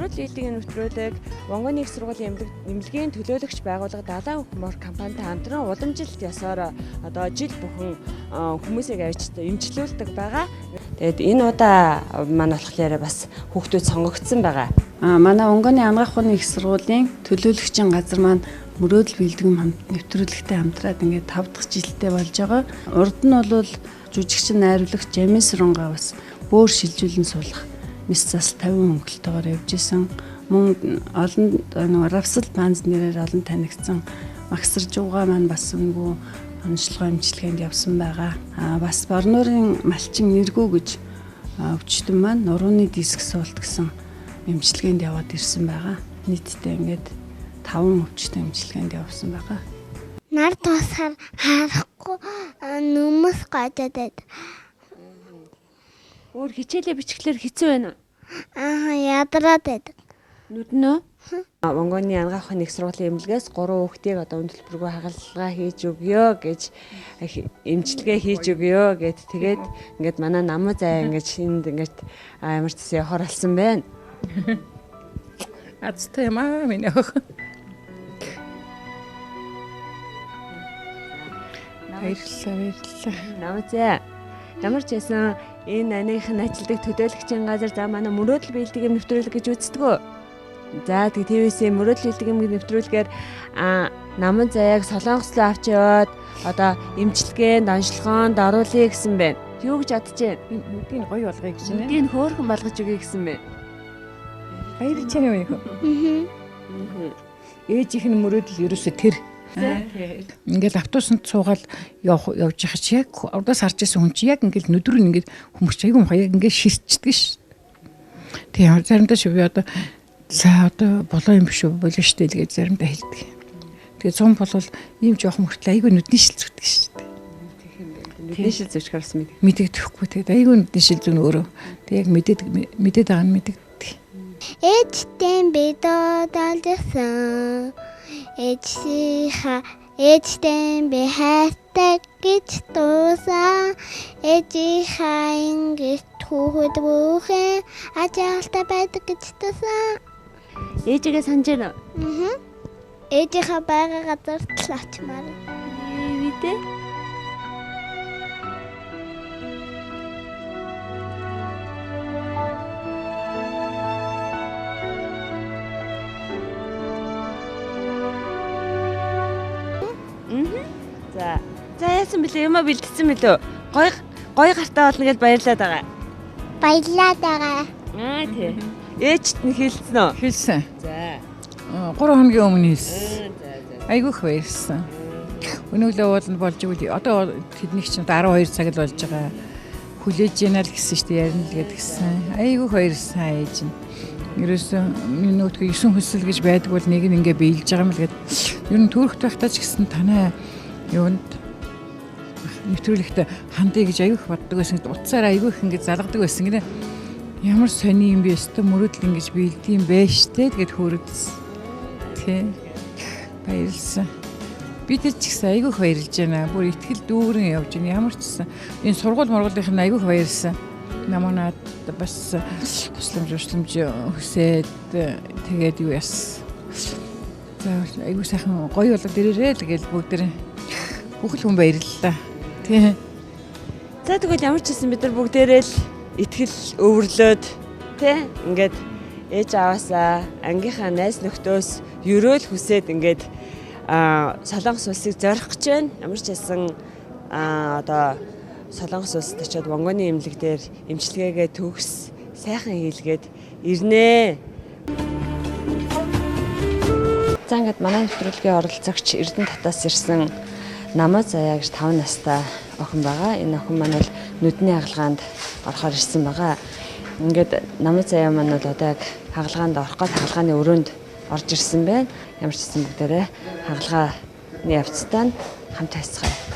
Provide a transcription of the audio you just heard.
мөрөдл бэлтгэн нэвтрүүлэг Монгол их сургуулийн эмнэлгийн төлөөлөгч байгууллага Далайн хөх компанитай хамтран уламжилт ёсоор одоо жил бүхэн хүмүүсийг авч эмчлүүлдэг байгаа. Тэгээд энэ удаа маань болохоор бас хүүхдүүд сонгогдсон байгаа. Манай Монгол анагаах ухааны их сургуулийн төлөөлөгчийн газар маань мөрөдл бэлтгэн нэвтрүүлэгтэй хамтраад ингээд 5 дахь жилдээ болж байгаа. Урд нь бол жүжигчин найруулагч Жамис Ронга бас бөөр шилжүүлэн суулгах мис зас 50 хөнгөлтөөр явж исэн. Мөн олон Равсал Банз нэрээр олон танигдсан Магсар Жууга маань бас өнгөө онцлогоо эмчилгээнд явсан байгаа. Бас Борнуурын малчин нэргүү гэж өвчтөн маань нурууны диск суулт гэсэн эмчилгээнд яваад ирсэн байгаа. Нийтдээ ингээд 5 өвчтөн эмчилгээнд явсан байгаа. Нар тусахаар харахгүй нүмс гажаад. Өөр хичээлээ бичлэхээр хэцүү байна уу? Ядраад байдаг. Нүднөө? Монголын анагаах ухааны их сургуулийн эмнэлгээс 3 хүүхдийг одоо энэ төлбөргүй хагалгаа хийж өгөө гэж эмчилгээ хийж өгөө гэд тэгээд ингээд манай намуу зай ингээд шинд ингээд ямар ч зүйл явахаар болсон байна. Азтай маа минь ах. Баярлалаа. Намуу зай. Ямар ч байсан энэ аныхын ажилдаг төлөөлөгчийн газар за манай мөрөдл бэлтгэн нэвтрүүлэг гэж үздэг. За тэгээ ТВ-ийн мөрөдл бэлтгэн нэвтрүүлгээр намын заяаг Солонгос руу авч яваад одоо эмчилгээнд, онцлогоонд оруулъя гэсэн байна. Юу гэж бодож байна? Нүдийг гоё болгоё гэж байна. Нүдийг хөөрхөн болгож өгье гэсэн байна. Баярлж байна уу? Ээжийнх нь мөрөдл ерөөсө тэр. Ингээл автобусанд суугаад явж байгаа чи яг урдаас харж байсан хүн чи яг ингээл нүдрүү ингээд хүмүүс айгүй мухаа яг ингээд ширчдэг ш. Тэгээ заримдаа шив одоо за одоо болоо юм биш үү болоо штэ л гэж заримдаа хэлдэг. Тэгээ зам болвол ийм жоохон мөртлөө айгүй нүдний шил зүтдэг ш. Нүдний шил зүтгэхэр бас мэдэгдэхгүй тэгээ айгүй нүдний шил зүн өөрөө. Тэг яг мэдээд байгаа нь мэдэгддэг. Эцтэн бидодалсан. Эцтэн би хайртай гэж дуусан. Ээжийнхаа ингэж хүүхэд бүхэн ажаалтай байдаг гэж дуусан. Ээжигээ санаж байна уу? Ээжийнхаа байгаа газар л очимаар. Мэдээ. За яасан бэлээ юм бэлдсэн мэлөө. Гоё гартаа болно гэж баярлаад байгаа. Баярлаад байгаа. Тий. Ээжт нь хэлсэн үү? Хэлсэн. За. 3 хоногийн өмнө хэлсэн. Айгүйх баярлсан. Өнөөлөө ууланд болж игэл одоо тэдний чинь 12 цаг л болж байгаа. Хүлээж яана л гэсэн шүү дээ ярина л гэдгсэн. Айгүйх баярлсан ээж нь. Ерөөсөө минут 9 хөсөл гэж байдаг бол нэг нь ингээ биелж байгаа юм л гэд. Ер нь төрөхт байхдаа ч гэсэн танай юунд нэвтрүүлэгт хандъя гэж айгүйх боддог байсан. Утсаар айгүйх ингэ залгадаг байсан гинэ. Ямар сони юм бэ өстө мөрөдл ингэж биелдэм байж тээ тэгэд хөөрөдсөн. Тий. Баярлсан. Бид ч гэсэн айгүйх баярлж байна. Бүр ихтгэл дүүрэн явж байна. Ямар ч гэсэн энэ сургууль мургуулынх нь айгүйх баярлсан. Наманад бас тусламж хүсээд тэгээд юу яс. За айгүй сайхан гоё болоод ирээрээ л гээл бүгд бүхэл хүн баярлалаа. Тий. За тэгвэл ямар ч гэсэн бид нар бүгдээрээ л итгэл өвөрлөөд тий ингээд ээж аваасаа ангийнхаа найз нөхдөөс ерөөл хүсээд ингээд Солонгос улсыг зорих гэж байна. Ямар ч байсан одоо Солонгос улсад очиод Монголын эмнэлэг дээр эмчилгээгээ төгс сайхан хийлгээд ирнэ. За ингээд манай нэвтрүүлгийн оролцогч Эрдэнэ татаас ирсэн намуу заяа гэж 5 настай охин байгаа. Энэ охин маань бол нүдний хагалгаанд орохоор ирсэн байгаа. Ингээд намуу заяа маань бол одоо яг хагалгаанд орох гээд хагалгааны өрөөнд орж ирсэн байна. Ямар ч гэсэн бүгдээрээ хагалгааны явцдаа хамт хайцгаая.